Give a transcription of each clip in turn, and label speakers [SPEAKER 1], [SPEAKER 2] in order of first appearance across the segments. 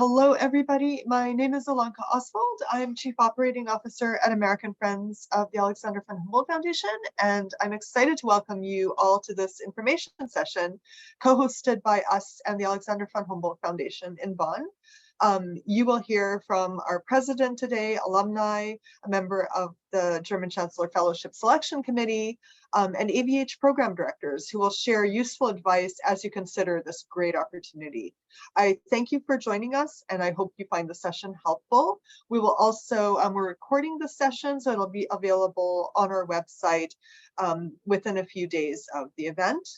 [SPEAKER 1] Hello, everybody. My name is Ilonka Oswald. I'm Chief Operating Officer at American Friends of the Alexander von Humboldt Foundation, and I'm excited to welcome you all to this information session co-hosted by us and the Alexander von Humboldt Foundation in Bonn. You will hear from our president today, alumni, a member of the German Chancellor Fellowship Selection Committee, and AvH program directors who will share useful advice as you consider this great opportunity. I thank you for joining us, and I hope you find the session helpful. We will also, we're recording the session, so it'll be available on our website within a few days of the event.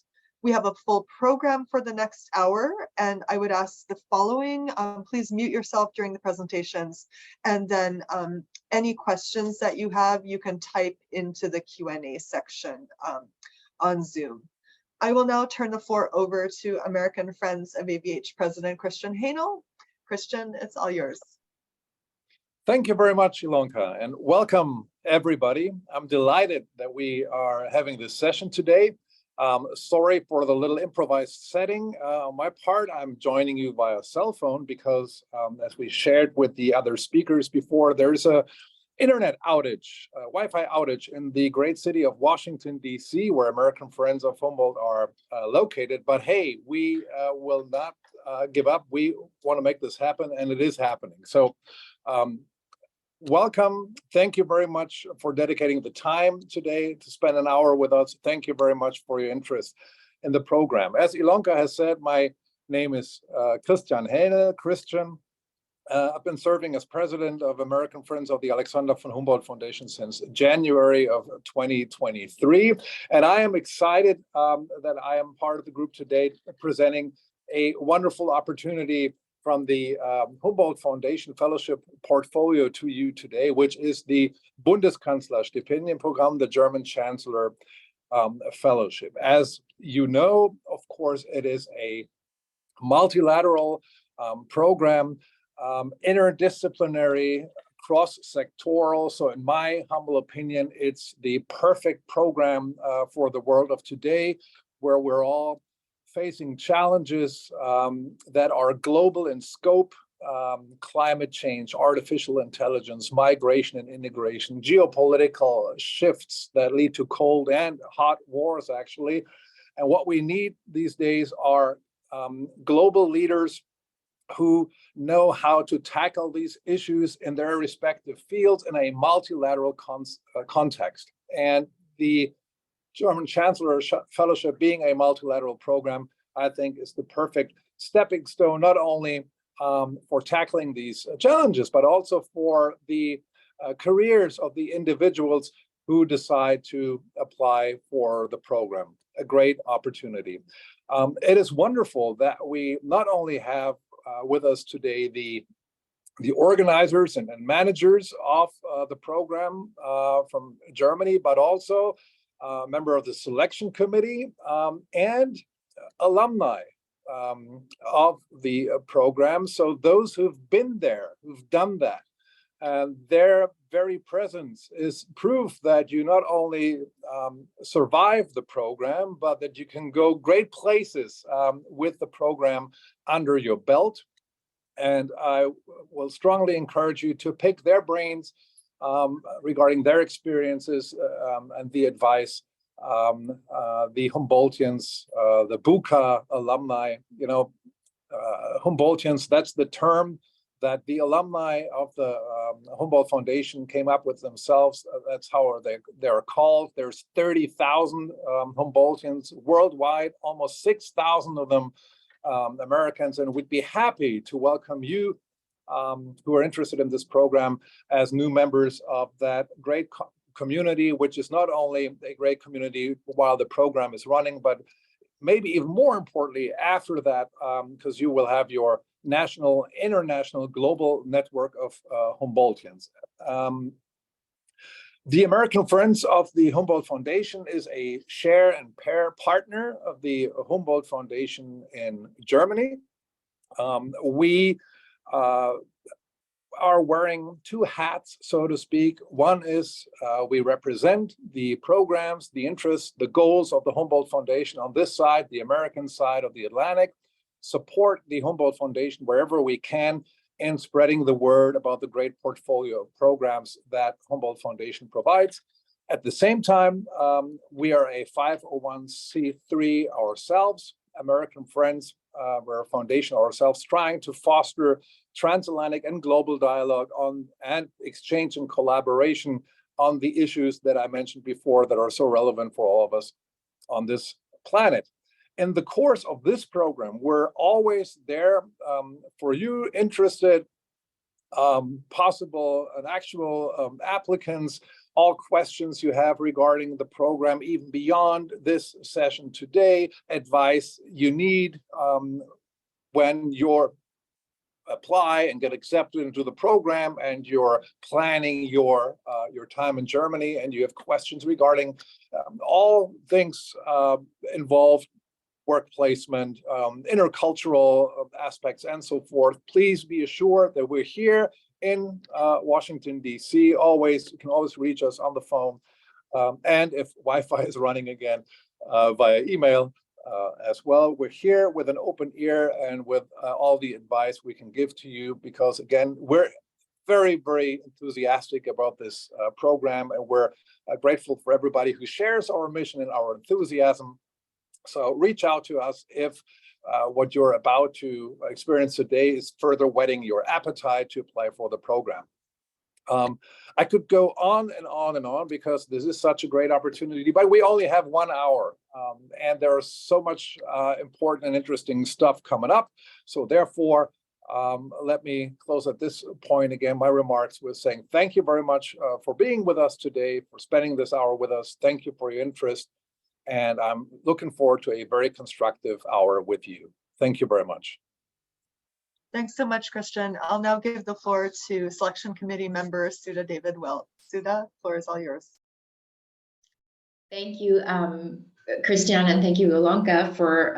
[SPEAKER 1] We have a full program for the next hour, and I would ask the following. Please mute yourself during the presentations, and then any questions that you have, you can type into the Q&A section on Zoom. I will now turn the floor over to American Friends of AvH President Christian Haenel. Christian, it's all yours.
[SPEAKER 2] Thank you very much, Ilonka, and welcome everybody. I'm delighted that we are having this session today. Sorry for the little improvised setting. On my part, I'm joining you via cell phone because, as we shared with the other speakers before, there's a internet outage, Wi-Fi outage in the great city of Washington, D.C., where American Friends of Humboldt are located. But hey, we will not give up. We want to make this happen, and it is happening. So welcome. Thank you very much for dedicating the time today to spend an hour with us. Thank you very much for your interest in the program. As Ilonka has said, my name is Christian Haenel. Christian. I've been serving as president of American Friends of the Alexander von Humboldt Foundation since January of 2023. And I am excited that I am part of the group today presenting a wonderful opportunity from the Humboldt Foundation Fellowship portfolio to you today, which is the Bundeskanzler Stipendienprogramm, the German Chancellor Fellowship. As you know, of course, it is a multilateral program, interdisciplinary, cross-sectoral. So in my humble opinion, it's the perfect program for the world of today, where we're all facing challenges that are global in scope: climate change, artificial intelligence, migration and integration, geopolitical shifts that lead to cold and hot wars, actually. And what we need these days are global leaders who know how to tackle these issues in their respective fields in a multilateral context. And the German Chancellor Fellowship, being a multilateral program, I think is the perfect stepping stone, not only for tackling these challenges, but also for the careers of the individuals who decide to apply for the program. A great opportunity. It is wonderful that we not only have with us today the organizers and managers of the program from Germany, but also a member of the selection committee and alumni of the program. So those who've been there, who've done that, and their very presence is proof that you not only survive the program, but that you can go great places with the program under your belt. And I will strongly encourage you to pick their brains regarding their experiences and the advice. The Humboldtians, the BUKA alumni, Humboldtians, that's the term that the alumni of the Humboldt Foundation came up with themselves. That's how they're called. There's 30,000 Humboldtians worldwide, almost 6,000 of them Americans, and we'd be happy to welcome you who are interested in this program as new members of that great community, which is not only a great community while the program is running, but maybe even more importantly after that, because you will have your national, international, global network of Humboldtians. The American Friends of the Humboldt Foundation is a share and pair partner of the Humboldt Foundation in Germany. We are wearing two hats, so to speak. One is we represent the programs, the interests, the goals of the Humboldt Foundation on this side, the American side of the Atlantic. support the Humboldt Foundation wherever we can in spreading the word about the great portfolio of programs that Humboldt Foundation provides. At the same time, we are a 501c3 ourselves, American Friends. We're a foundation ourselves trying to foster transatlantic and global dialogue on and exchange and collaboration on the issues that I mentioned before that are so relevant for all of us on this planet. In the course of this program, we're always there for you interested, possible and actual applicants, all questions you have regarding the program, even beyond this session today, advice you need when you're apply and get accepted into the program and you're planning your time in Germany and you have questions regarding all things involved, work placement, intercultural aspects and so forth. Please be assured that we're here in Washington, D.C. Always, you can always reach us on the phone. And if Wi-Fi is running again, via email as well. We're here with an open ear and with all the advice we can give to you, because again, we're very, very enthusiastic about this program, and we're grateful for everybody who shares our mission and our enthusiasm. So reach out to us if what you're about to experience today is further whetting your appetite to apply for the program. I could go on and on and on because this is such a great opportunity, but we only have 1 hour and there's so much important and interesting stuff coming up. So therefore, let me close at this point again my remarks with saying thank you very much for being with us today, for spending this hour with us. Thank you for your interest. And I'm looking forward to a very constructive hour with you. Thank you very much.
[SPEAKER 1] Thanks so much, Christian. I'll now give the floor to Selection Committee member Sudha David Wilt. Sudha, floor is all yours.
[SPEAKER 3] Thank you, Christian, and thank you, Ilonka, for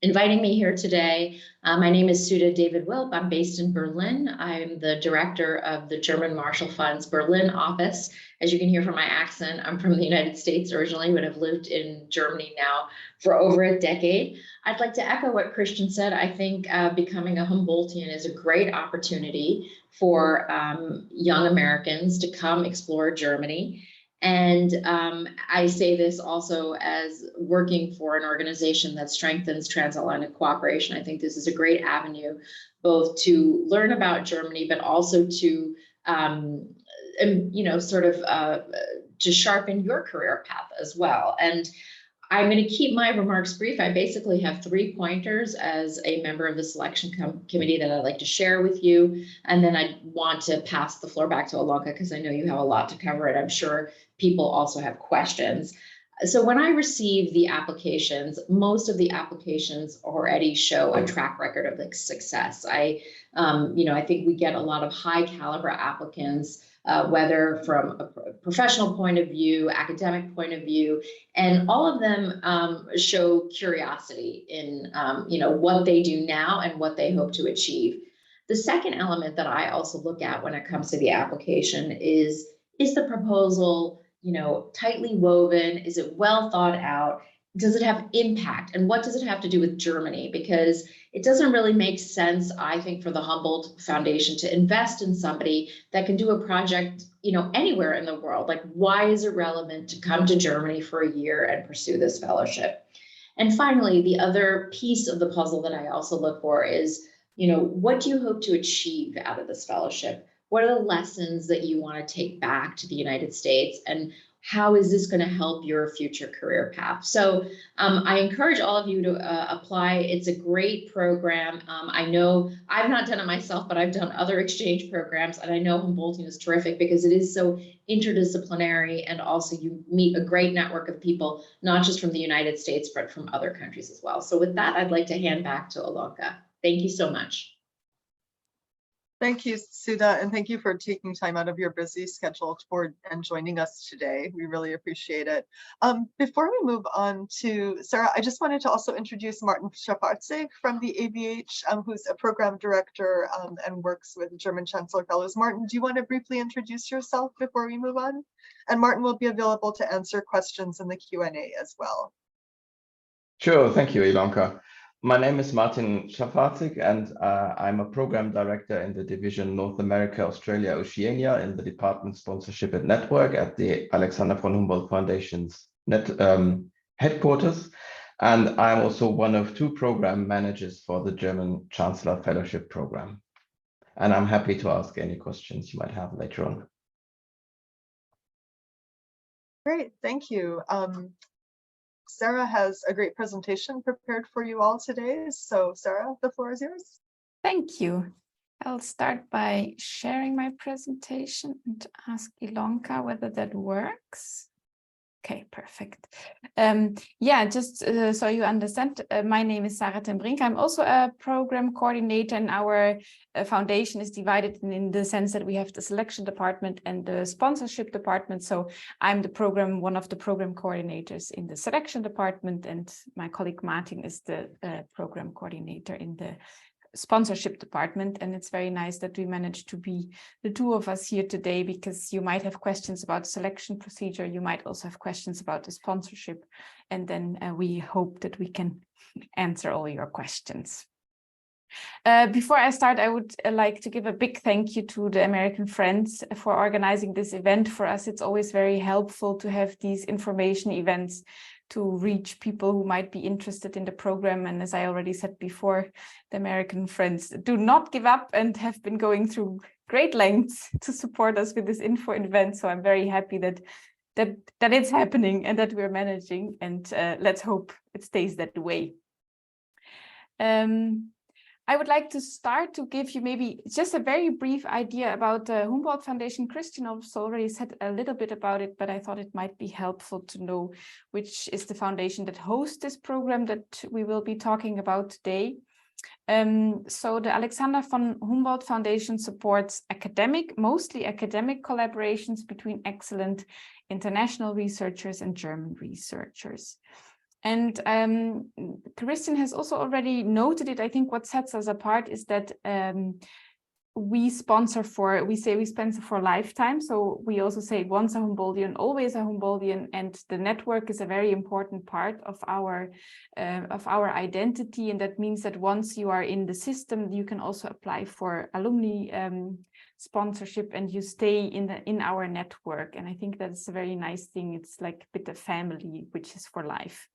[SPEAKER 3] inviting me here today. My name is Sudha David Wilp. I'm based in Berlin. I'm the director of the German Marshall Fund's Berlin office. As you can hear from my accent, I'm from the United States originally, but have lived in Germany now for over a decade. I'd like to echo what Christian said. I think becoming a Humboldtian is a great opportunity for young Americans to come explore Germany. And I say this also as working for an organization that strengthens transatlantic cooperation. I think this is a great avenue both to learn about Germany, but also to, to sharpen your career path as well. And I'm going to keep my remarks brief. I basically have 3 pointers as a member of the selection committee that I'd like to share with you. And then I want to pass the floor back to Ilonka because I know you have a lot to cover and I'm sure people also have questions. So when I receive the applications, most of the applications already show a track record of success. I think we get a lot of high caliber applicants, whether from a professional point of view, academic point of view, and all of them show curiosity in what they do now and what they hope to achieve. The second element that I also look at when it comes to the application is the proposal tightly woven? Is it well thought out? Does it have impact? And what does it have to do with Germany? Because it doesn't really make sense, I think, for the Humboldt Foundation to invest in somebody that can do a project, anywhere in the world. Like, why is it relevant to come to Germany for a year and pursue this fellowship? And finally, the other piece of the puzzle that I also look for is, what do you hope to achieve out of this fellowship? What are the lessons that you want to take back to the United States? And how is this going to help your future career path? So I encourage all of you to apply. It's a great program. I know I've not done it myself, but I've done other exchange programs. And I know Humboldtian is terrific because it is so interdisciplinary. And also you meet a great network of people, not just from the United States, but from other countries as well. So with that, I'd like to hand back to Ilonka. Thank you so much.
[SPEAKER 1] Thank you, Sudha, and thank you for taking time out of your busy schedule and joining us today. We really appreciate it. Before we move on to Sarah, I just wanted to also introduce Martin Schafarzig from the AvH, who's a program director and works with German Chancellor Fellows. Martin, do you want to briefly introduce yourself before we move on? And Martin will be available to answer questions in the Q&A as well.
[SPEAKER 4] Sure, thank you, Ilonka. My name is Martin Schafazik, and I'm a program director in the division North America, Australia, Oceania in the department Sponsorship and Network at the Alexander von Humboldt Foundation's headquarters. And I'm also one of 2 program managers for the German Chancellor Fellowship program. And I'm happy to ask any questions you might have later on.
[SPEAKER 1] Great, thank you. Sarah has a great presentation prepared for you all today. So Sarah, the floor is yours.
[SPEAKER 5] Thank you. I'll start by sharing my presentation and ask Ilonka whether that works. Okay, perfect. Yeah, just so you understand, my name is Sarah ten Brink. I'm also a program coordinator, and our foundation is divided in the sense that we have the selection department and the sponsorship department. So I'm one of the program coordinators in the selection department, and my colleague Martin is the program coordinator in the sponsorship department. And it's very nice that we managed to be the 2 of us here today, because you might have questions about selection procedure, you might also have questions about the sponsorship, and then we hope that we can answer all your questions. Before I start, I would like to give a big thank you to the American Friends for organizing this event. For us, it's always very helpful to have these information events to reach people who might be interested in the program. And as I already said before, the American Friends do not give up and have been going through great lengths to support us with this info event. So I'm very happy that it's happening and that we're managing, and let's hope it stays that way. I would like to start to give you maybe just a very brief idea about the Humboldt Foundation. Christian also already said a little bit about it, but I thought it might be helpful to know which is the foundation that hosts this program that we will be talking about today. So the Alexander von Humboldt Foundation supports mostly academic collaborations between excellent international researchers and German researchers. And Christian has also already noted it. I think what sets us apart is that we sponsor for a lifetime. So we also say once a Humboldtian, always a Humboldtian, and the network is a very important part of our identity. And that means that once you are in the system, you can also apply for alumni sponsorship, and you stay in our network. And I think that's a very nice thing. It's like a bit of family, which is for life.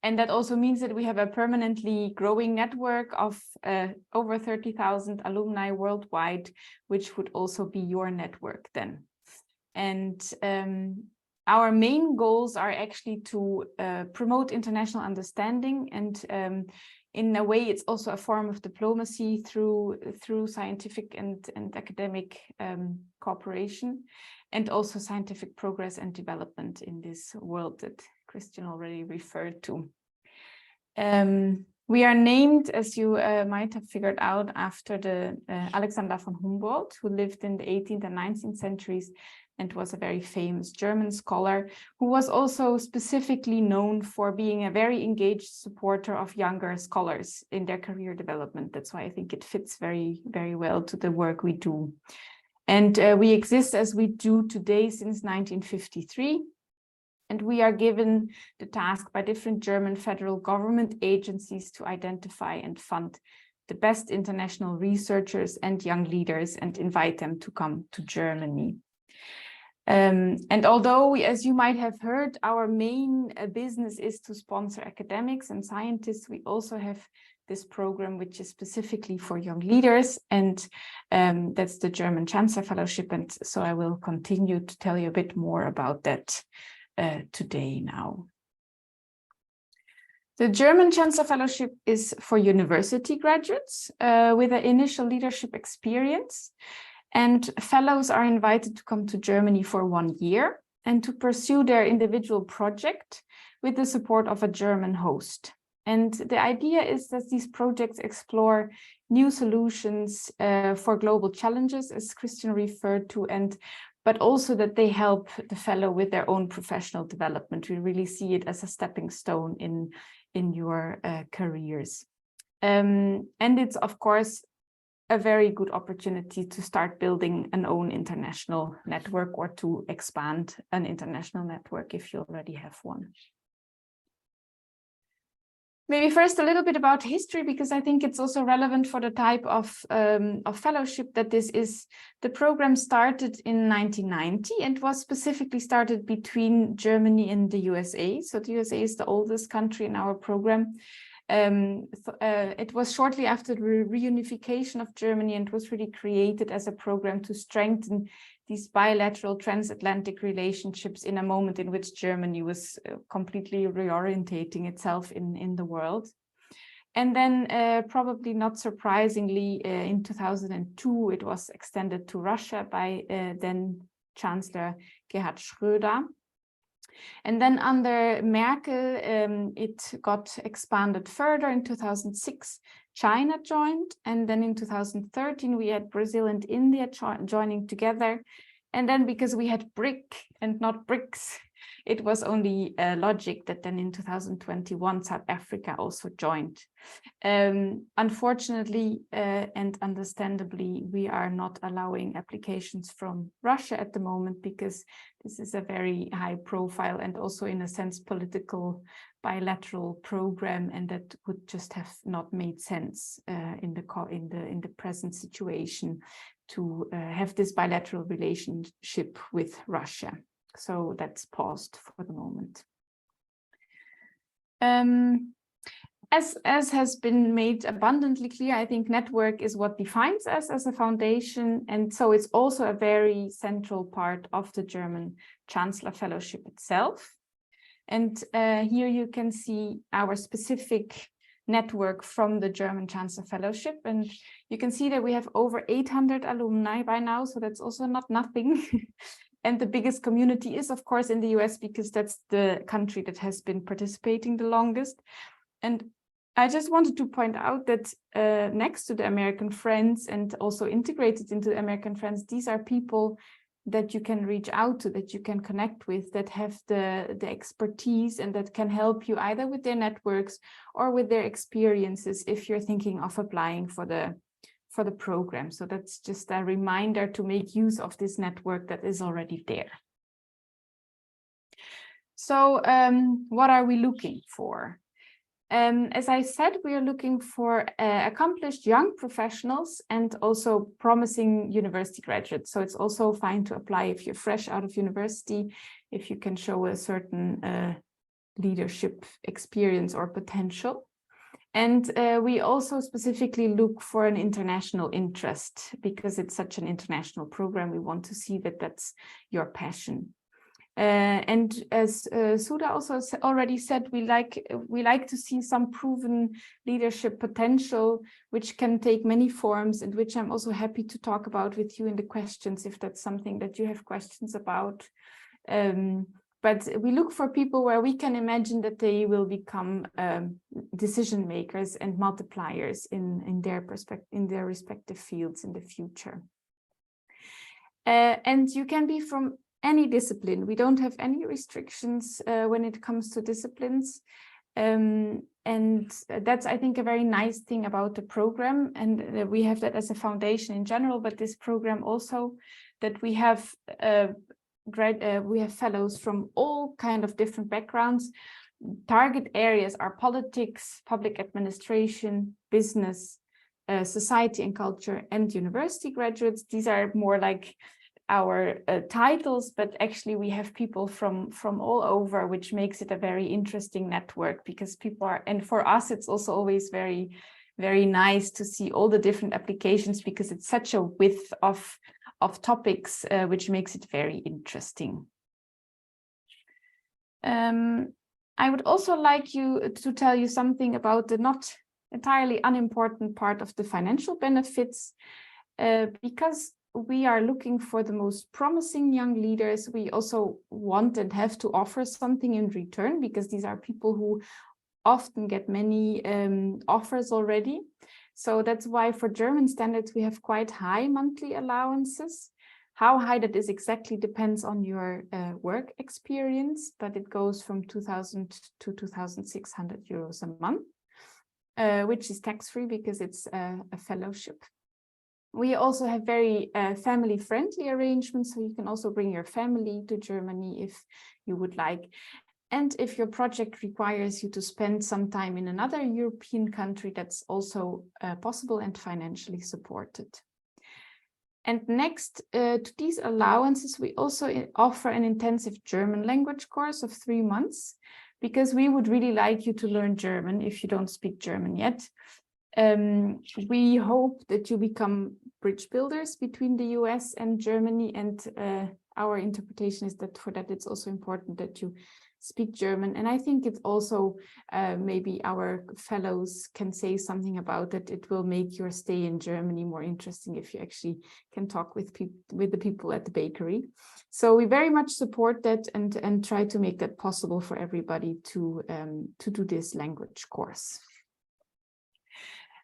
[SPEAKER 5] And that also means that we have a permanently growing network of over 30,000 alumni worldwide, which would also be your network then. And our main goals are actually to promote international understanding, and in a way it's also a form of diplomacy through scientific and academic cooperation, and also scientific progress and development in this world that Christian already referred to. We are named, as you might have figured out, after the Alexander von Humboldt, who lived in the 18th and 19th centuries and was a very famous German scholar, who was also specifically known for being a very engaged supporter of younger scholars in their career development. That's why I think it fits very, very well to the work we do. And we exist as we do today since 1953. And we are given the task by different German federal government agencies to identify and fund the best international researchers and young leaders and invite them to come to Germany. And although, as you might have heard, our main business is to sponsor academics and scientists, we also have this program which is specifically for young leaders, and that's the German Chancellor Fellowship. And so I will continue to tell you a bit more about that today now. The German Chancellor Fellowship is for university graduates with an initial leadership experience, and fellows are invited to come to Germany for 1 year and to pursue their individual project with the support of a German host. And the idea is that these projects explore new solutions for global challenges, as Christian referred to, but also that they help the fellow with their own professional development. We really see it as a stepping stone in your careers. And it's, of course, a very good opportunity to start building an own international network, or to expand an international network if you already have one. Maybe first a little bit about history, because I think it's also relevant for the type of fellowship that this is. The program started in 1990 and was specifically started between Germany and the USA. So the USA is the oldest country in our program. It was shortly after the reunification of Germany and was really created as a program to strengthen these bilateral transatlantic relationships in a moment in which Germany was completely reorientating itself in the world. And then probably not surprisingly, in 2002, it was extended to Russia by then Chancellor Gerhard Schröder. And then under Merkel, it got expanded further. In 2006, China joined. And then in 2013, we had Brazil and India joining together. And then because we had BRIC and not BRICS, it was only logic that then in 2021, South Africa also joined. Unfortunately and understandably, we are not allowing applications from Russia at the moment because this is a very high profile and also in a sense political bilateral program, and that would just have not made sense in the present situation to have this bilateral relationship with Russia. So that's paused for the moment. As has been made abundantly clear, I think network is what defines us as a foundation. And so it's also a very central part of the German Chancellor Fellowship itself. And here you can see our specific network from the German Chancellor Fellowship. And you can see that we have over 800 alumni by now, so that's also not nothing. And the biggest community is, of course, in the US, because that's the country that has been participating the longest. And I just wanted to point out that next to the American Friends and also integrated into the American Friends, these are people that you can reach out to, that you can connect with, that have the expertise and that can help you either with their networks or with their experiences if you're thinking of applying for the program. So that's just a reminder to make use of this network that is already there. So what are we looking for? As I said, we are looking for accomplished young professionals and also promising university graduates. So it's also fine to apply if you're fresh out of university, if you can show a certain leadership experience or potential. And we also specifically look for an international interest because it's such an international program. We want to see that that's your passion. And as Suda also already said, we like to see some proven leadership potential, which can take many forms and which I'm also happy to talk about with you in the questions if that's something that you have questions about. But we look for people where we can imagine that they will become decision makers and multipliers in their respective fields in the future. And you can be from any discipline. We don't have any restrictions when it comes to disciplines. And that's, I think, a very nice thing about the program. And we have that as a foundation in general, but this program also, that we have fellows from all kind of different backgrounds. Target areas are politics, public administration, business, society and culture, and university graduates. These are more like our titles, but actually we have people from all over, which makes it a very interesting network because people are, and for us it's also always very, very nice to see all the different applications because it's such a width of topics, which makes it very interesting. I would also like to tell you something about the not entirely unimportant part of the financial benefits, because we are looking for the most promising young leaders. We also want and have to offer something in return because these are people who often get many offers already. So that's why for German standards, we have quite high monthly allowances. How high that is exactly depends on your work experience, but it goes from 2,000 to 2,600 euros a month, which is tax-free because it's a fellowship. We also have very family-friendly arrangements, so you can also bring your family to Germany if you would like. And if your project requires you to spend some time in another European country, that's also possible and financially supported. And next to these allowances, we also offer an intensive German language course of 3 months, because we would really like you to learn German if you don't speak German yet. We hope that you become bridge builders between the US and Germany, and our interpretation is that for that it's also important that you speak German. And I think it's also maybe our fellows can say something about it. It will make your stay in Germany more interesting if you actually can talk with the people at the bakery. So we very much support that and try to make that possible for everybody to do this language course.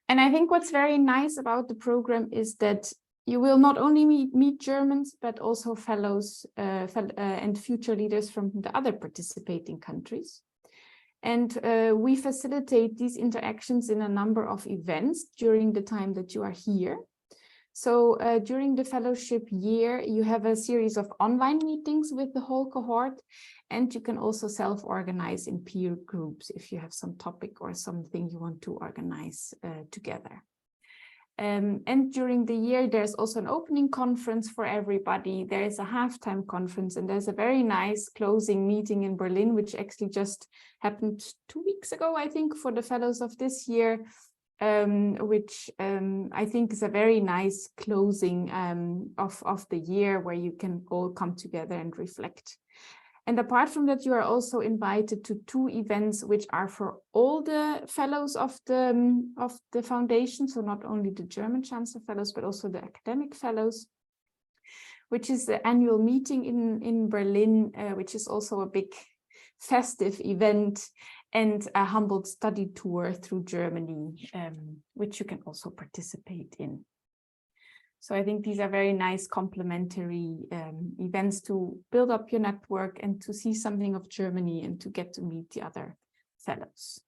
[SPEAKER 5] And I think what's very nice about the program is that you will not only meet Germans, but also fellows and future leaders from the other participating countries. And we facilitate these interactions in a number of events during the time that you are here. So during the fellowship year, you have a series of online meetings with the whole cohort, and you can also self-organize in peer groups if you have some topic or something you want to organize together. And during the year, there's also an opening conference for everybody. There is a halftime conference, and there's a very nice closing meeting in Berlin, which actually just happened 2 weeks ago, I think, for the fellows of this year, which I think is a very nice closing of the year where you can all come together and reflect. And apart from that, you are also invited to 2 events which are for all the fellows of the foundation, so not only the German Chancellor Fellows, but also the academic fellows, which is the annual meeting in Berlin, which is also a big festive event, and a Humboldt study tour through Germany, which you can also participate in. So I think these are very nice complementary events to build up your network and to see something of Germany and to get to meet the other fellows.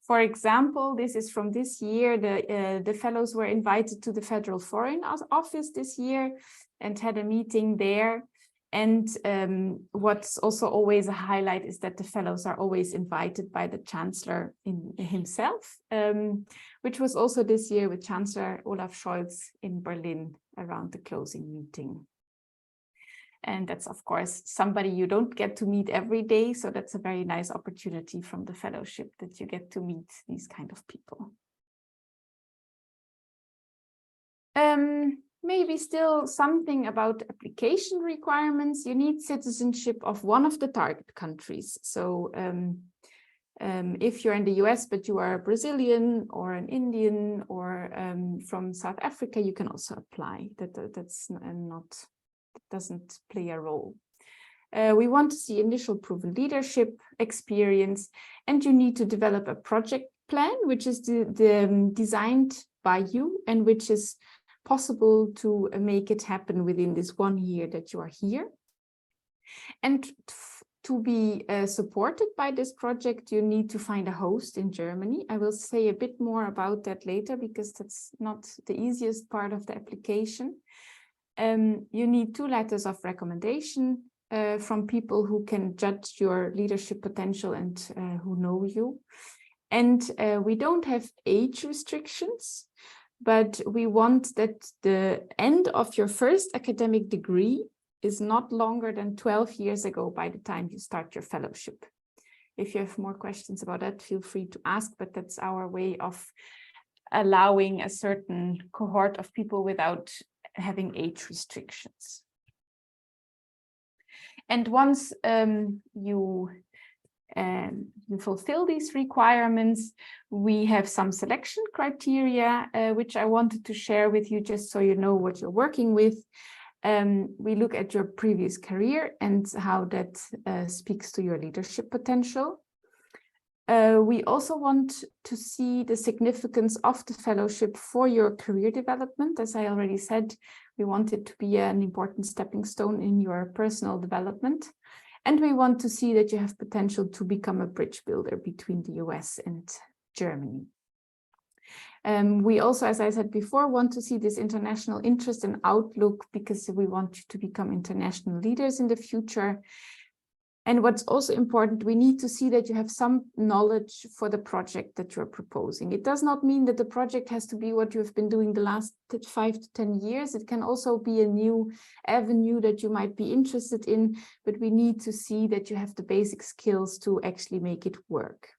[SPEAKER 5] For example, this is from this year, the fellows were invited to the Federal Foreign Office this year and had a meeting there. And what's also always a highlight is that the fellows are always invited by the Chancellor himself, which was also this year with Chancellor Olaf Scholz in Berlin around the closing meeting. And that's, of course, somebody you don't get to meet every day. So that's a very nice opportunity from the fellowship that you get to meet these kind of people. Maybe still something about application requirements. You need citizenship of one of the target countries. So if you're in the US, but you are a Brazilian or an Indian or from South Africa, you can also apply. That doesn't play a role. We want to see initial proven leadership experience, and you need to develop a project plan, which is designed by you and which is possible to make it happen within this 1 year that you are here. And to be supported by this project, you need to find a host in Germany. I will say a bit more about that later because that's not the easiest part of the application. You need 2 letters of recommendation from people who can judge your leadership potential and who know you. And we don't have age restrictions, but we want that the end of your first academic degree is not longer than 12 years ago by the time you start your fellowship. If you have more questions about that, feel free to ask, but that's our way of allowing a certain cohort of people without having age restrictions. And once you fulfill these requirements, we have some selection criteria, which I wanted to share with you just so you know what you're working with. We look at your previous career and how that speaks to your leadership potential. We also want to see the significance of the fellowship for your career development. As I already said, we want it to be an important stepping stone in your personal development. And we want to see that you have potential to become a bridge builder between the US and Germany. We also, as I said before, want to see this international interest and outlook because we want you to become international leaders in the future. And what's also important, we need to see that you have some knowledge for the project that you're proposing. It does not mean that the project has to be what you've been doing the last 5 to 10 years. It can also be a new avenue that you might be interested in, but we need to see that you have the basic skills to actually make it work.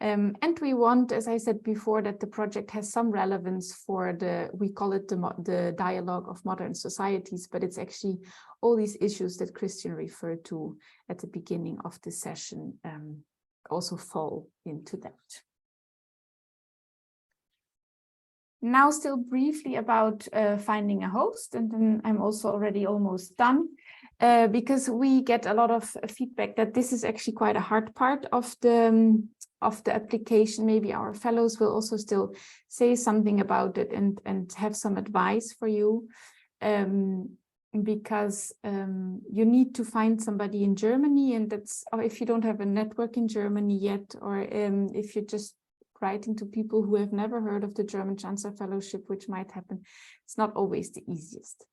[SPEAKER 5] And we want, as I said before, that the project has some relevance for we call it the dialogue of modern societies, but it's actually all these issues that Christian referred to at the beginning of the session also fall into that. Now still briefly about finding a host, and then I'm also already almost done. Because we get a lot of feedback that this is actually quite a hard part of the application. Maybe our fellows will also still say something about it and have some advice for you, because you need to find somebody in Germany, and that's, or if you don't have a network in Germany yet, or if you're just writing to people who have never heard of the German Chancellor Fellowship, which might happen, it's not always the easiest.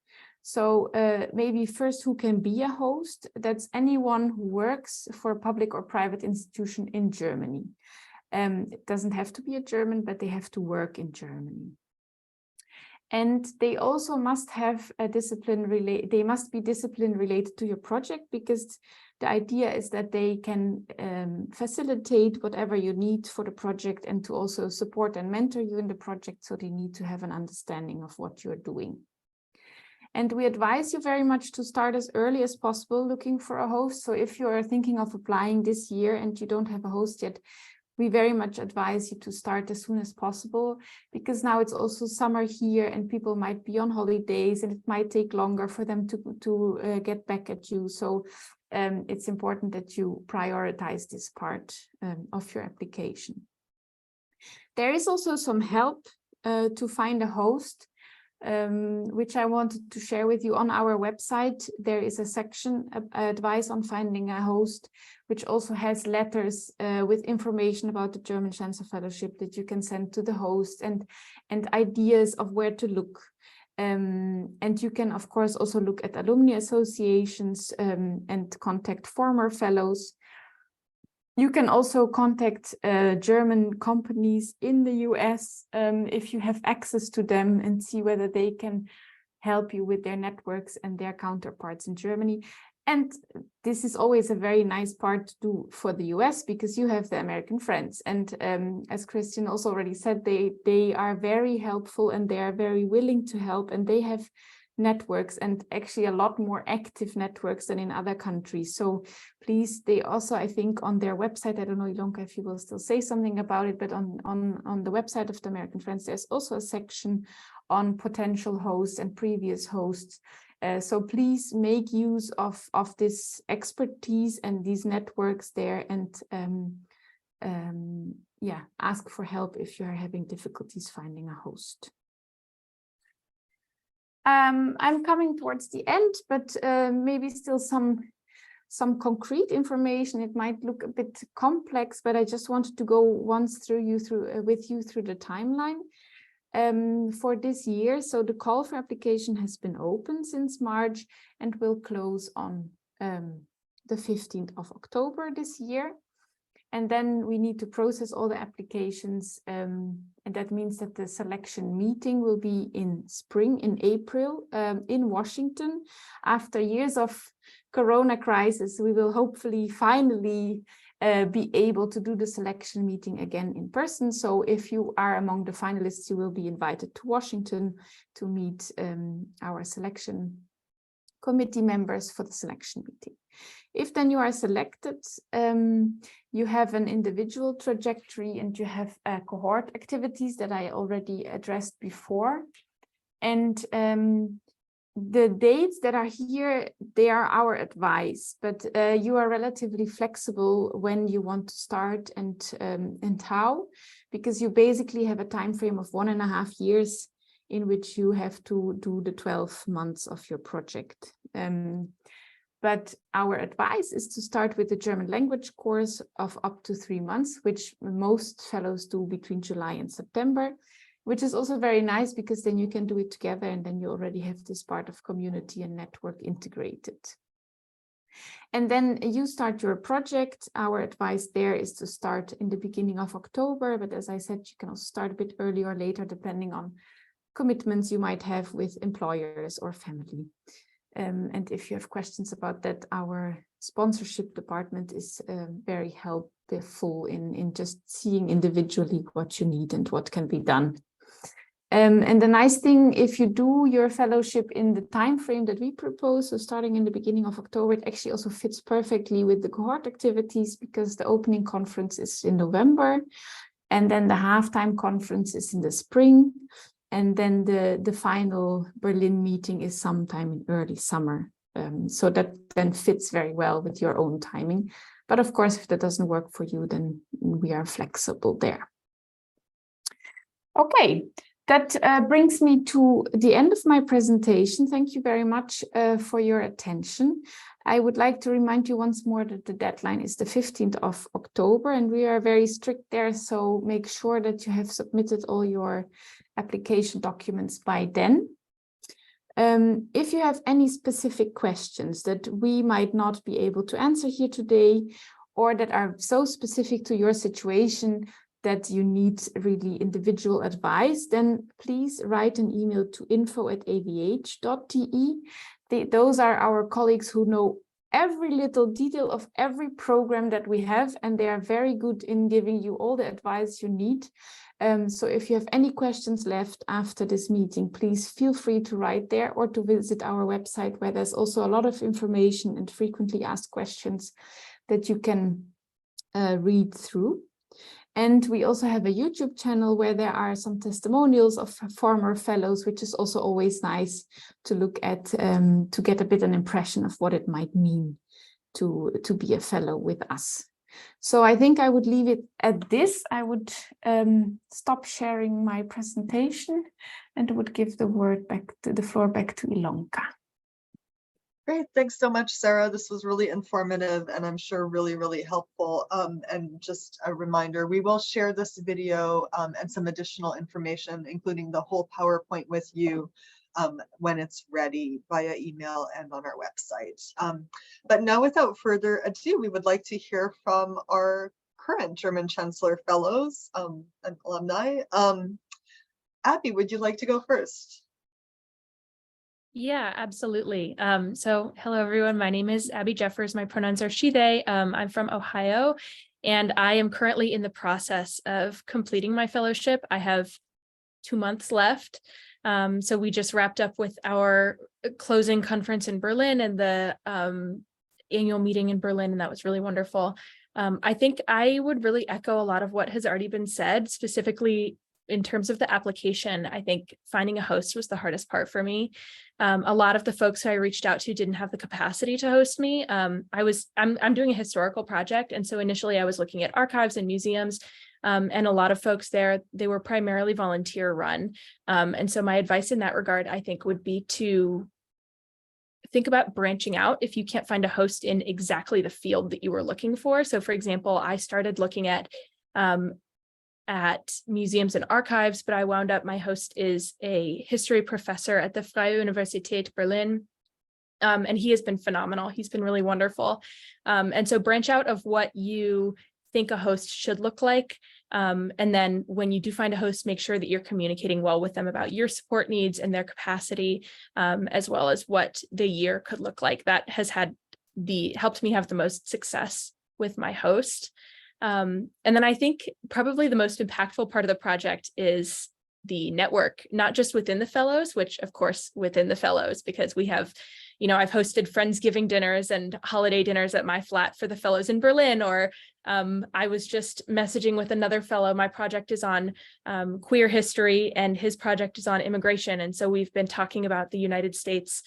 [SPEAKER 5] So maybe first, who can be a host? That's anyone who works for a public or private institution in Germany. It doesn't have to be a German, but they have to work in Germany. And they also must have a discipline they must be discipline related to your project, because the idea is that they can facilitate whatever you need for the project and to also support and mentor you in the project. So they need to have an understanding of what you're doing. And we advise you very much to start as early as possible looking for a host. So if you are thinking of applying this year and you don't have a host yet, we very much advise you to start as soon as possible, because now it's also summer here and people might be on holidays and it might take longer for them to get back at you. So it's important that you prioritize this part of your application. There is also some help to find a host, which I wanted to share with you. On our website, there is a section, advice on finding a host, which also has letters with information about the German Chancellor Fellowship that you can send to the host, and ideas of where to look. And you can, of course, also look at alumni associations and contact former fellows. You can also contact German companies in the US if you have access to them, and see whether they can help you with their networks and their counterparts in Germany. And this is always a very nice part to do for the US, because you have the American friends. And as Christian also already said, they are very helpful and they are very willing to help, and they have networks, and actually a lot more active networks than in other countries. So please, they also, I think on their website, I don't know, Ilonka, if you will still say something about it, but on the website of the American Friends, there's also a section on potential hosts and previous hosts. So please make use of this expertise and these networks there, and yeah, ask for help if you are having difficulties finding a host. I'm coming towards the end, but maybe still some concrete information. It might look a bit complex, but I just wanted to go once with you through the timeline for this year. So the call for application has been open since March and will close on the 15th of October this year. And then we need to process all the applications, and that means that the selection meeting will be in spring, in April, in Washington. After years of Corona crisis, we will hopefully finally be able to do the selection meeting again in person. So if you are among the finalists, you will be invited to Washington to meet our selection committee members for the selection meeting. If then you are selected, you have an individual trajectory and you have cohort activities that I already addressed before. And the dates that are here, they are our advice, but you are relatively flexible when you want to start and how, because you basically have a time frame of 1.5 years in which you have to do the 12 months of your project. But our advice is to start with the German language course of up to 3 months, which most fellows do between July and September, which is also very nice because then you can do it together and then you already have this part of community and network integrated. And then you start your project. Our advice there is to start in the beginning of October, but as I said, you can also start a bit earlier or later, depending on commitments you might have with employers or family. And if you have questions about that, our sponsorship department is very helpful in just seeing individually what you need and what can be done. And the nice thing, if you do your fellowship in the time frame that we propose, so starting in the beginning of October, it actually also fits perfectly with the cohort activities, because the opening conference is in November, and then the halftime conference is in the spring, and then the final Berlin meeting is sometime in early summer. So that then fits very well with your own timing. But of course, if that doesn't work for you, then we are flexible there. Okay. That brings me to the end of my presentation. Thank you very much for your attention. I would like to remind you once more that the deadline is the 15th of October, and we are very strict there. So make sure that you have submitted all your application documents by then. If you have any specific questions that we might not be able to answer here today, or that are so specific to your situation that you need really individual advice, then please write an email to info@avh.de. Those are our colleagues who know every little detail of every program that we have, and they are very good in giving you all the advice you need. So if you have any questions left after this meeting, please feel free to write there or to visit our website, where there's also a lot of information and frequently asked questions that you can read through. And we also have a YouTube channel where there are some testimonials of former fellows, which is also always nice to look at, to get a bit an impression of what it might mean to be a fellow with us. So I think I would leave it at this. I would stop sharing my presentation and would give the floor back to Ilonka.
[SPEAKER 1] Great, thanks so much, Sarah. This was really informative and I'm sure really, really helpful. And just a reminder, we will share this video and some additional information, including the whole PowerPoint with you when it's ready via email and on our website. But now, without further ado, we would like to hear from our current German Chancellor Fellows and alumni. Abby, would you like to go first?
[SPEAKER 6] Yeah, absolutely. So hello, everyone. My name is Abby Jeffers. My pronouns are she, they. I'm from Ohio, and I am currently in the process of completing my fellowship. I have 2 months left. So we just wrapped up with our closing conference in Berlin and the annual meeting in Berlin, and that was really wonderful. I think I would really echo a lot of what has already been said, specifically in terms of the application. I think finding a host was the hardest part for me. A lot of the folks who I reached out to didn't have the capacity to host me. I'm doing a historical project. And so initially I was looking at archives and museums, and a lot of folks there, they were primarily volunteer run. And so my advice in that regard, I think, would be to think about branching out if you can't find a host in exactly the field that you were looking for. So for example, I started looking at museums and archives, but I wound up, my host is a history professor at the Freie Universität Berlin. And he has been phenomenal. He's been really wonderful. And so branch out of what you think a host should look like. And then when you do find a host, make sure that you're communicating well with them about your support needs and their capacity, as well as what the year could look like. That has helped me have the most success with my host. And then I think probably the most impactful part of the project is the network, not just within the fellows, which of course within the fellows, because we have, I've hosted Friendsgiving dinners and holiday dinners at my flat for the fellows in Berlin, or I was just messaging with another fellow. My project is on queer history and his project is on immigration. And so we've been talking about the United States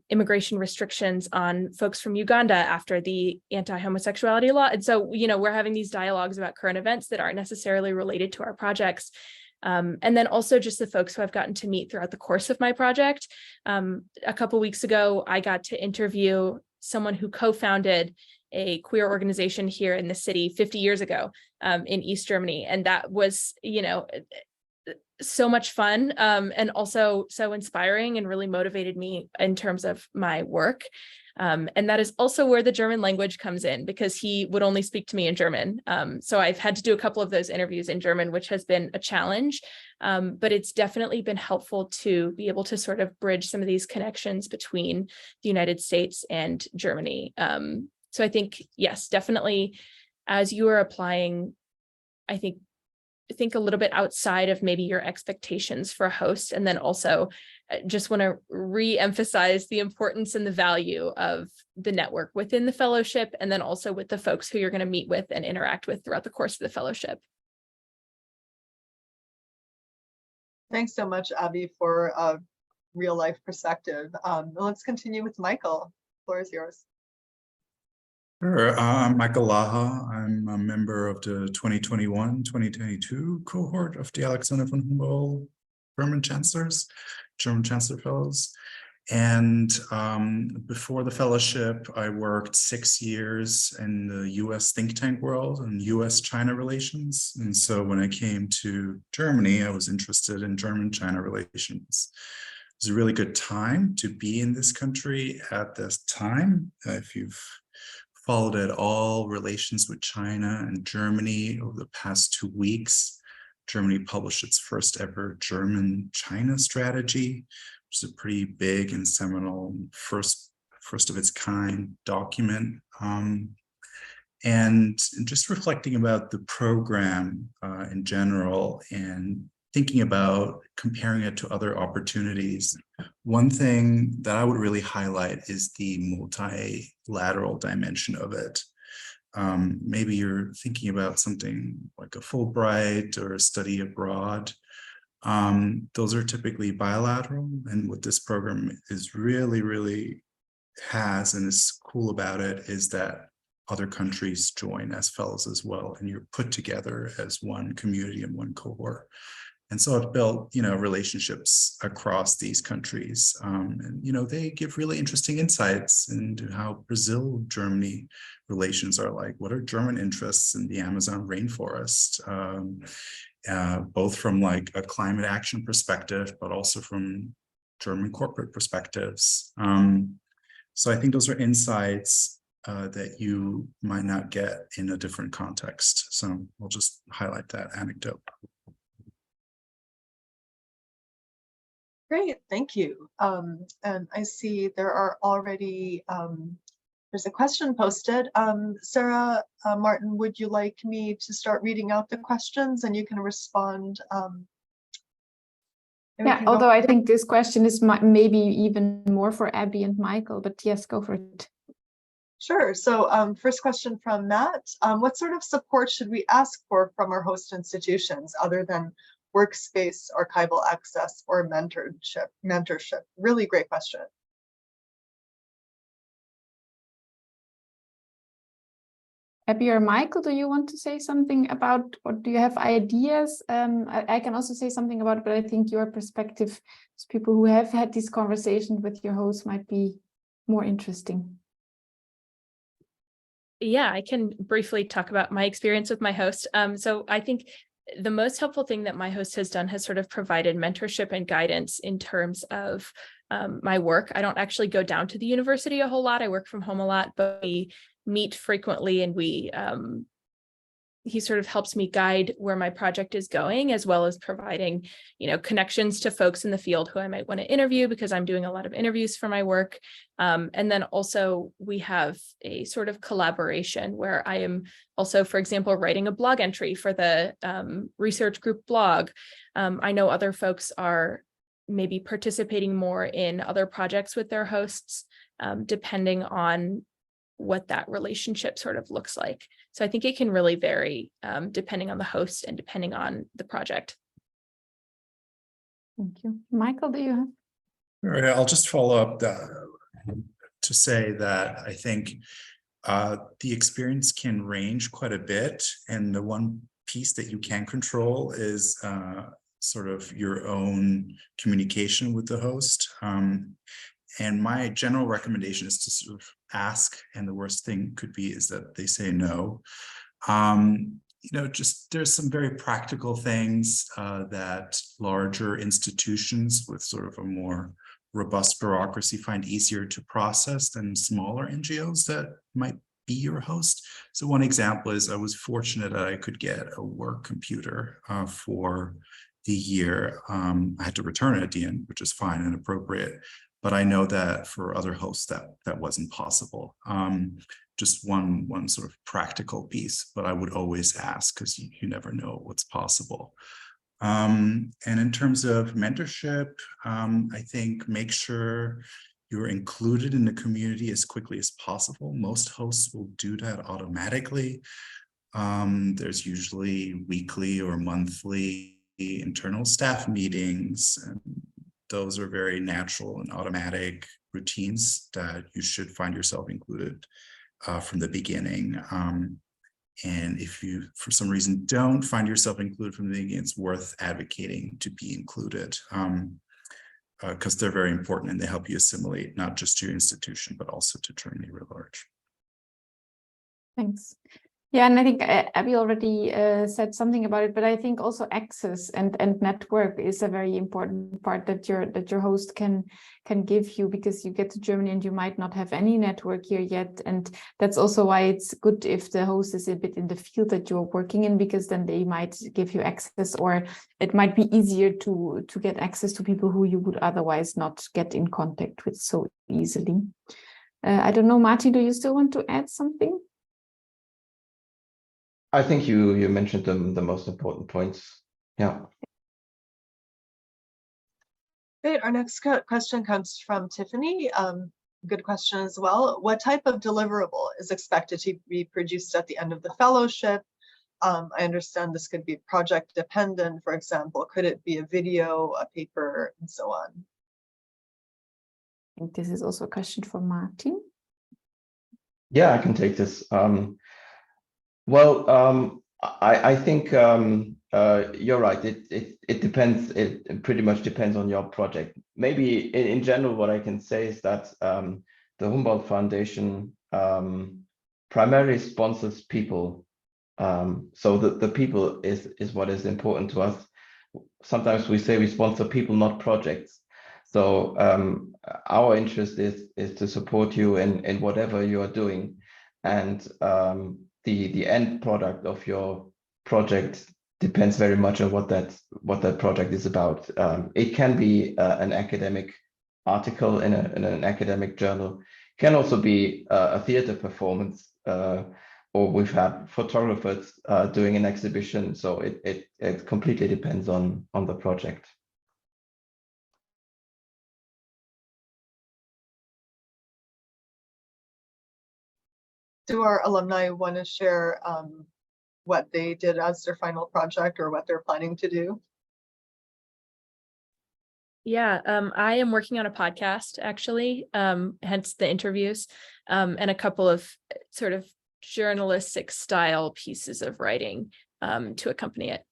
[SPEAKER 6] immigration restrictions on folks from Uganda after the anti-homosexuality law. And so, we're having these dialogues about current events that aren't necessarily related to our projects. And then also just the folks who I've gotten to meet throughout the course of my project. A couple of weeks ago, I got to interview someone who co-founded a queer organization here in the city 50 years ago in East Germany. And that was, so much fun, and also so inspiring and really motivated me in terms of my work. And that is also where the German language comes in, because he would only speak to me in German. So I've had to do a couple of those interviews in German, which has been a challenge, but it's definitely been helpful to be able to sort of bridge some of these connections between the United States and Germany. So I think, yes, definitely, as you are applying, I think a little bit outside of maybe your expectations for a host, and then also just want to re-emphasize the importance and the value of the network within the fellowship, and then also with the folks who you're going to meet with and interact with throughout the course of the fellowship.
[SPEAKER 1] Thanks so much, Abby, for a real life perspective. Let's continue with Michael. The floor is yours.
[SPEAKER 7] Sure. I'm Michael Laha. I'm a member of the 2021-2022 cohort of the Alexander von Humboldt German Chancellor Fellows. And before the fellowship, I worked 6 years in the US think tank world and US-China relations. And so when I came to Germany, I was interested in German-China relations. It was a really good time to be in this country at this time. If you've followed at all relations with China and Germany over the past 2 weeks, Germany published its first ever German-China strategy, which is a pretty big and seminal first of its kind document. And just reflecting about the program in general and thinking about comparing it to other opportunities, one thing that I would really highlight is the multilateral dimension of it. Maybe you're thinking about something like a Fulbright or a study abroad. Those are typically bilateral, and what this program is really has and is cool about it is that other countries join as fellows as well, and you're put together as one community and one cohort. And so I've built, relationships across these countries, and they give really interesting insights into how Brazil-Germany relations are like. What are German interests in the Amazon rainforest, both from like a climate action perspective, but also from German corporate perspectives. So I think those are insights that you might not get in a different context. So I'll just highlight that anecdote.
[SPEAKER 1] Great, thank you. And I see there are already, there's a question posted. Sarah Martin, would you like me to start reading out the questions and you can respond?
[SPEAKER 5] Yeah, although I think this question is maybe even more for Abby and Michael, but yes, go for it.
[SPEAKER 1] Sure. So first question from Matt. What sort of support should we ask for from our host institutions other than workspace, archival access, or mentorship? Really great question.
[SPEAKER 5] Abby or Michael, do you want to say something about, or do you have ideas? I can also say something about it, but I think your perspective as people who have had this conversation with your host might be more interesting.
[SPEAKER 6] Yeah, I can briefly talk about my experience with my host. So I think the most helpful thing that my host has done has sort of provided mentorship and guidance in terms of my work. I don't actually go down to the university a whole lot. I work from home a lot, but we meet frequently, and he sort of helps me guide where my project is going, as well as providing, connections to folks in the field who I might want to interview, because I'm doing a lot of interviews for my work. And then also we have a sort of collaboration where I am also, for example, writing a blog entry for the research group blog. I know other folks are maybe participating more in other projects with their hosts, depending on what that relationship sort of looks like. So I think it can really vary depending on the host and depending on the project.
[SPEAKER 5] Thank you. Michael, do you have?
[SPEAKER 7] All right, I'll just follow up to say that I think the experience can range quite a bit. And the one piece that you can control is sort of your own communication with the host. And my general recommendation is to sort of ask, and the worst thing could be is that they say no. Just there's some very practical things that larger institutions with sort of a more robust bureaucracy find easier to process than smaller NGOs that might be your host. So one example is I was fortunate that I could get a work computer for the year. I had to return it at the end, which is fine and appropriate. But I know that for other hosts that wasn't possible. Just one sort of practical piece, but I would always ask because you never know what's possible. And in terms of mentorship, I think make sure you're included in the community as quickly as possible. Most hosts will do that automatically. There's usually weekly or monthly internal staff meetings, and those are very natural and automatic routines that you should find yourself included from the beginning. And if you, for some reason, don't find yourself included from the beginning, it's worth advocating to be included because they're very important and they help you assimilate not just to your institution, but also to Germany writ large.
[SPEAKER 5] Thanks. Yeah, and I think Abby already said something about it, but I think also access and network is a very important part that your host can give you, because you get to Germany and you might not have any network here yet, and that's also why it's good if the host is a bit in the field that you're working in, because then they might give you access, or it might be easier to get access to people who you would otherwise not get in contact with so easily. I don't know, Martin, do you still want to add something?
[SPEAKER 4] I think you mentioned the most important points. Yeah.
[SPEAKER 1] Great. Our next question comes from Tiffany. Good question as well. What type of deliverable is expected to be produced at the end of the fellowship? I understand this could be project dependent, for example. Could it be a video, a paper, and so on?
[SPEAKER 5] I think this is also a question for Martin.
[SPEAKER 4] Yeah, I can take this. Well, I think you're right. It depends. It pretty much depends on your project. Maybe in general, what I can say is that the Humboldt Foundation primarily sponsors people. So the people is what is important to us. Sometimes we say we sponsor people, not projects. So our interest is to support you in whatever you are doing, and the end product of your project depends very much on what that project is about. It can be an academic article in an academic journal. It can also be a theater performance, or we've had photographers doing an exhibition. So it completely depends on the project.
[SPEAKER 1] Do our alumni want to share what they did as their final project or what they're planning to do?
[SPEAKER 6] Yeah, I am working on a podcast, actually, hence the interviews, and a couple of sort of journalistic style pieces of writing to accompany it.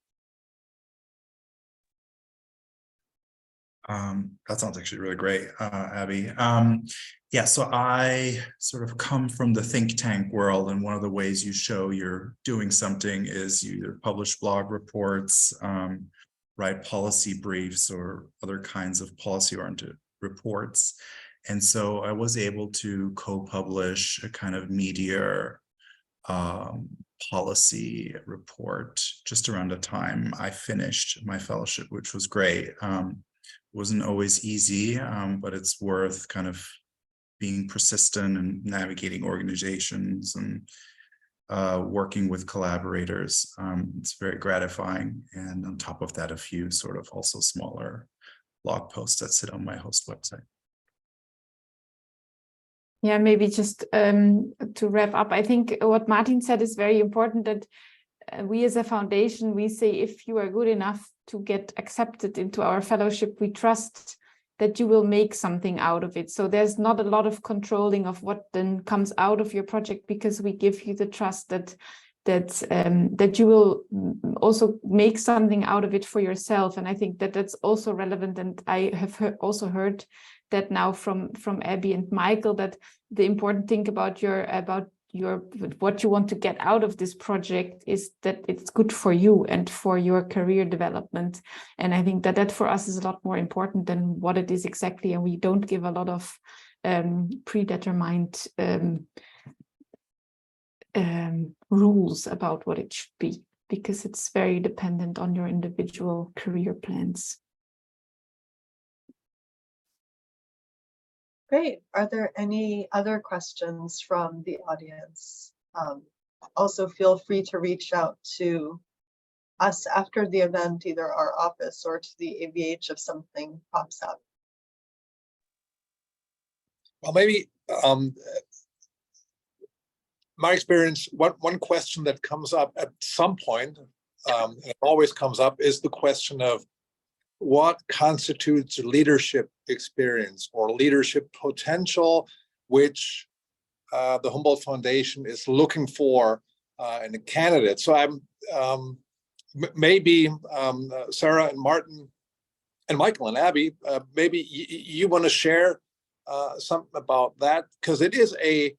[SPEAKER 7] That sounds actually really great, Abby. Yeah, so I sort of come from the think tank world, and one of the ways you show you're doing something is you either publish blog reports, write policy briefs, or other kinds of policy-oriented reports. And so I was able to co-publish a kind of media policy report just around the time I finished my fellowship, which was great. Wasn't always easy, but it's worth kind of being persistent and navigating organizations and working with collaborators. It's very gratifying. And on top of that, a few sort of also smaller blog posts that sit on my host website.
[SPEAKER 5] Yeah, maybe just to wrap up, I think what Martin said is very important, that we as a foundation, we say, if you are good enough to get accepted into our fellowship, we trust that you will make something out of it. So there's not a lot of controlling of what then comes out of your project, because we give you the trust that you will also make something out of it for yourself. And I think that that's also relevant. And I have also heard that now from Abby and Michael, that the important thing about what you want to get out of this project is that it's good for you and for your career development. And I think that for us is a lot more important than what it is exactly. And we don't give a lot of predetermined rules about what it should be, because it's very dependent on your individual career plans.
[SPEAKER 1] Great. Are there any other questions from the audience? Also, feel free to reach out to us after the event, either our office or to the AvH if something pops up.
[SPEAKER 2] Well, maybe my experience, one question that comes up at some point, and it always comes up, is the question of what constitutes leadership experience or leadership potential, which the Humboldt Foundation is looking for in a candidate. So I'm maybe Sarah and Martin and Michael and Abby, maybe you want to share something about that, because it is a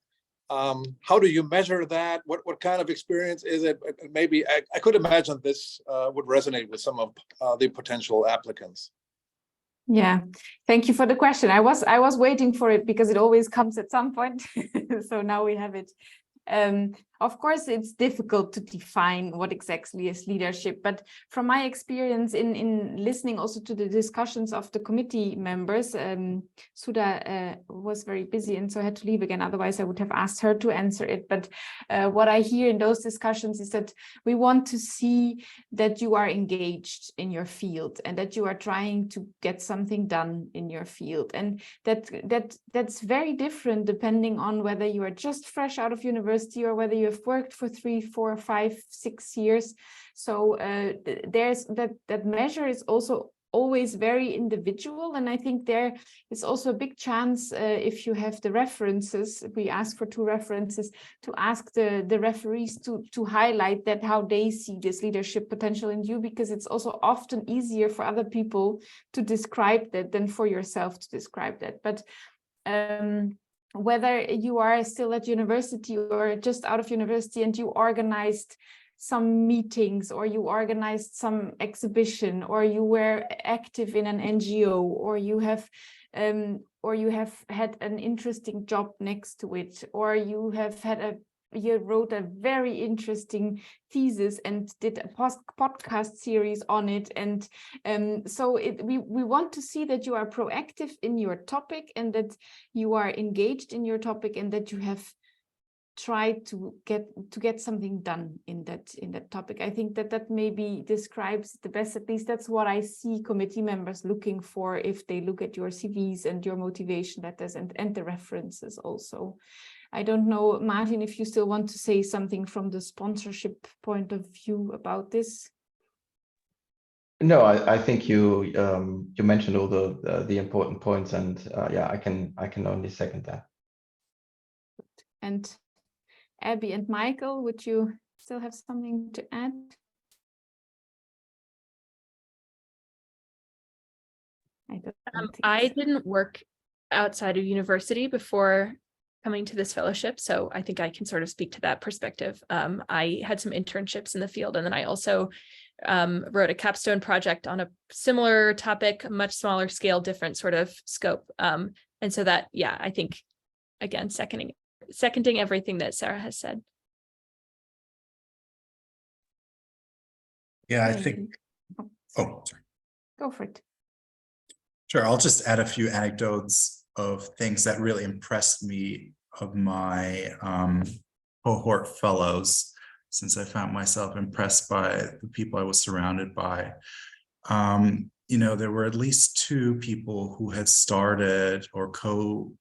[SPEAKER 2] how do you measure that? What kind of experience is it? Maybe I could imagine this would resonate with some of the potential applicants.
[SPEAKER 5] Yeah, thank you for the question. I was waiting for it because it always comes at some point. So now we have it. Of course, it's difficult to define what exactly is leadership, but from my experience in listening also to the discussions of the committee members, Sudha was very busy and so I had to leave again, otherwise I would have asked her to answer it. But what I hear in those discussions is that we want to see that you are engaged in your field and that you are trying to get something done in your field, and that's very different depending on whether you are just fresh out of university or whether you have worked for 3, 4, 5, 6 years. So there's that measure is also always very individual, and I think there is also a big chance if you have the references, we ask for 2 references, to ask the referees to highlight that how they see this leadership potential in you, because it's also often easier for other people to describe that than for yourself to describe that. But whether you are still at university or just out of university and you organized some meetings or you organized some exhibition or you were active in an NGO or you have had an interesting job next to it, or you have had you wrote a very interesting thesis and did a podcast series on it. And so we want to see that you are proactive in your topic and that you are engaged in your topic and that you have tried to get something done in that topic. I think that maybe describes the best. At least that's what I see committee members looking for if they look at your CVs and your motivation letters and the references also. I don't know, Martin, if you still want to say something from the sponsorship point of view about this.
[SPEAKER 4] No, I think you mentioned all the important points, and yeah, I can only second that.
[SPEAKER 5] And Abby and Michael, would you still have something to add?
[SPEAKER 6] I didn't work outside of university before coming to this fellowship, so I think I can sort of speak to that perspective. I had some internships in the field, and then I also wrote a capstone project on a similar topic, much smaller scale, different sort of scope. And so that, yeah, I think, again, seconding everything that Sarah has said.
[SPEAKER 7] Yeah, I think, oh, sorry.
[SPEAKER 5] Go for it.
[SPEAKER 7] Sure, I'll just add a few anecdotes of things that really impressed me of my cohort fellows, since I found myself impressed by the people I was surrounded by. You know, there were at least 2 people who had started or co-started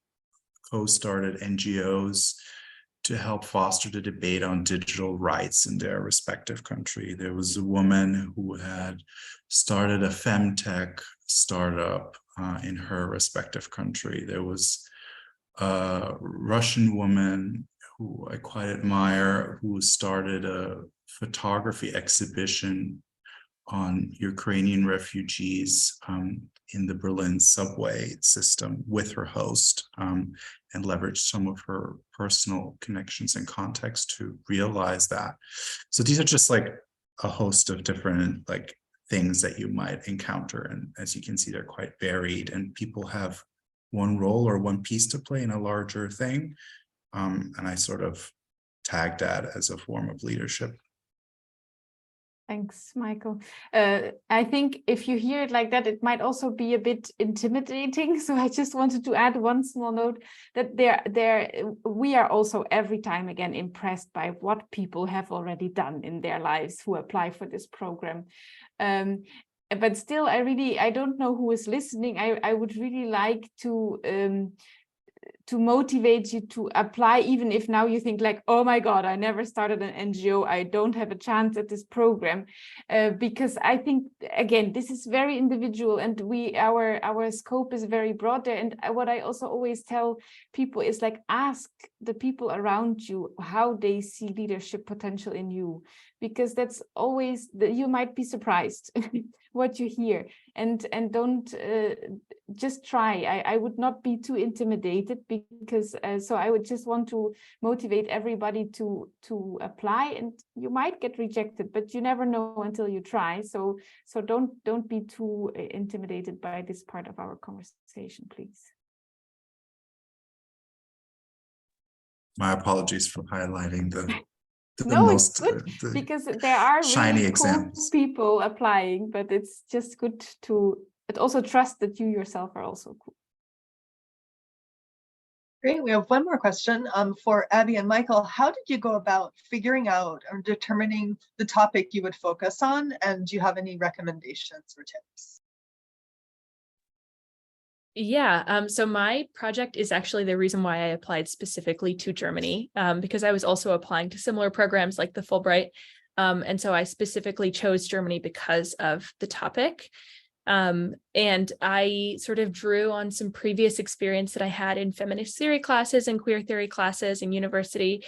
[SPEAKER 7] NGOs to help foster the debate on digital rights in their respective country. There was a woman who had started a femtech startup in her respective country. There was a Russian woman who I quite admire, who started a photography exhibition on Ukrainian refugees in the Berlin subway system with her host, and leveraged some of her personal connections and context to realize that. So these are just like a host of different like things that you might encounter. And as you can see, they're quite varied, and people have one role or one piece to play in a larger thing. And I sort of tagged that as a form of leadership.
[SPEAKER 5] Thanks, Michael. I think if you hear it like that, it might also be a bit intimidating. So I just wanted to add one small note that we are also every time again impressed by what people have already done in their lives who apply for this program. But still, I don't know who is listening. I would really like to motivate you to apply, even if now you think like, oh my God, I never started an NGO, I don't have a chance at this program, because I think, again, this is very individual, and our scope is very broad there. And what I also always tell people is like, ask the people around you how they see leadership potential in you, because that's always, you might be surprised what you hear, and don't just try. I would not be too intimidated, because so I would just want to motivate everybody to apply, and you might get rejected, but you never know until you try. So don't be too intimidated by this part of our conversation, please.
[SPEAKER 7] My apologies for highlighting the
[SPEAKER 5] No,
[SPEAKER 7] most
[SPEAKER 5] it's good, because there are
[SPEAKER 7] shiny
[SPEAKER 5] really cool
[SPEAKER 7] examples.
[SPEAKER 5] people applying, but it's just good to also trust that you yourself are also cool.
[SPEAKER 1] Great. We have one more question for Abby and Michael. How did you go about figuring out or determining the topic you would focus on? And do you have any recommendations or tips?
[SPEAKER 6] Yeah, so my project is actually the reason why I applied specifically to Germany, because I was also applying to similar programs like the Fulbright. And so I specifically chose Germany because of the topic. And I sort of drew on some previous experience that I had in feminist theory classes and queer theory classes in university,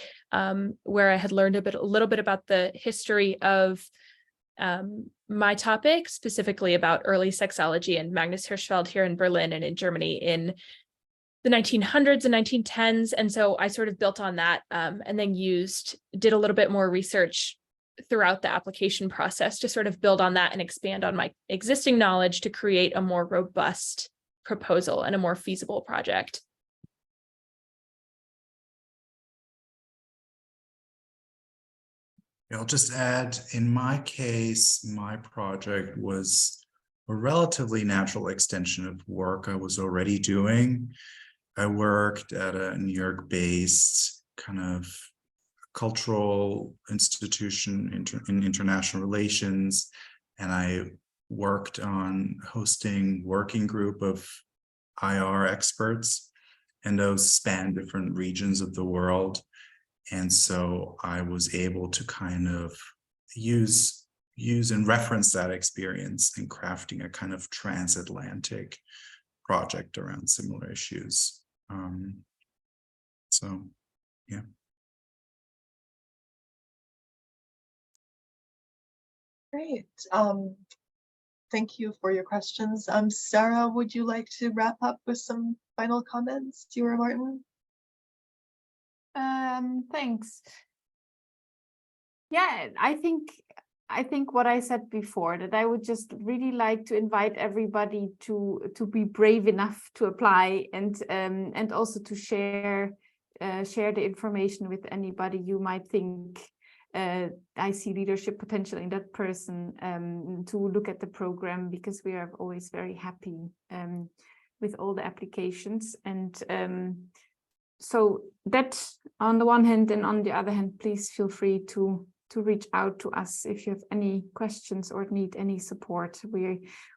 [SPEAKER 6] where I had learned a little bit about the history of my topic, specifically about early sexology and Magnus Hirschfeld here in Berlin and in Germany in the 1900s and 1910s. And so I sort of built on that, and then did a little bit more research throughout the application process to sort of build on that and expand on my existing knowledge to create a more robust proposal and a more feasible project.
[SPEAKER 7] I'll just add, in my case, my project was a relatively natural extension of work I was already doing. I worked at a New York-based kind of cultural institution in international relations, and I worked on hosting working group of IR experts, and those span different regions of the world. And so I was able to kind of use and reference that experience in crafting a kind of transatlantic project around similar issues. So, yeah.
[SPEAKER 1] Great. Thank you for your questions. Sarah, would you like to wrap up with some final comments, you or Martin?
[SPEAKER 5] Thanks. Yeah, I think what I said before, that I would just really like to invite everybody to be brave enough to apply, and also to share the information with anybody you might think I see leadership potential in that person, to look at the program, because we are always very happy with all the applications. And so that on the one hand, and on the other hand, please feel free to reach out to us if you have any questions or need any support.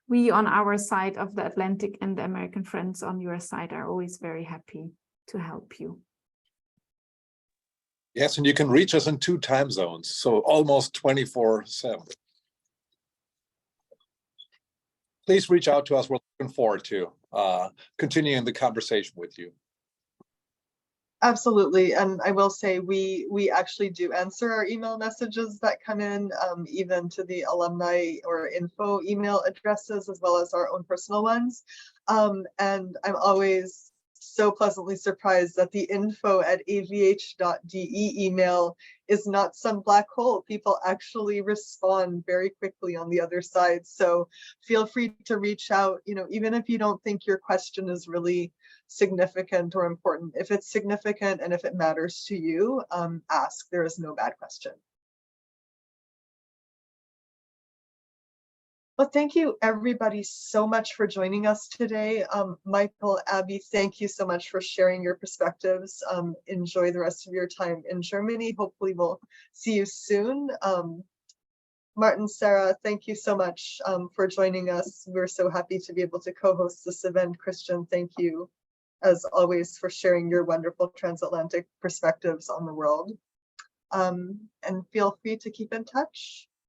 [SPEAKER 5] We on our side of the Atlantic and the American Friends on your side are always very happy to help you.
[SPEAKER 2] Yes, and you can reach us in 2 time zones, so almost 24/7. Please reach out to us. We're looking forward to continuing the conversation with you.
[SPEAKER 1] Absolutely, and I will say we actually do answer our email messages that come in, even to the alumni or info email addresses, as well as our own personal ones. And I'm always so pleasantly surprised that the info@avh.de email is not some black hole. People actually respond very quickly on the other side. So feel free to reach out, even if you don't think your question is really significant or important. If it's significant and if it matters to you, ask. There is no bad question. Well, thank you everybody so much for joining us today. Michael, Abby, thank you so much for sharing your perspectives. Enjoy the rest of your time in Germany. Hopefully we'll see you soon. Martin, Sarah, thank you so much for joining us. We're so happy to be able to co-host this event. Christian, thank you as always for sharing your wonderful transatlantic perspectives on the world. And feel free to keep in touch.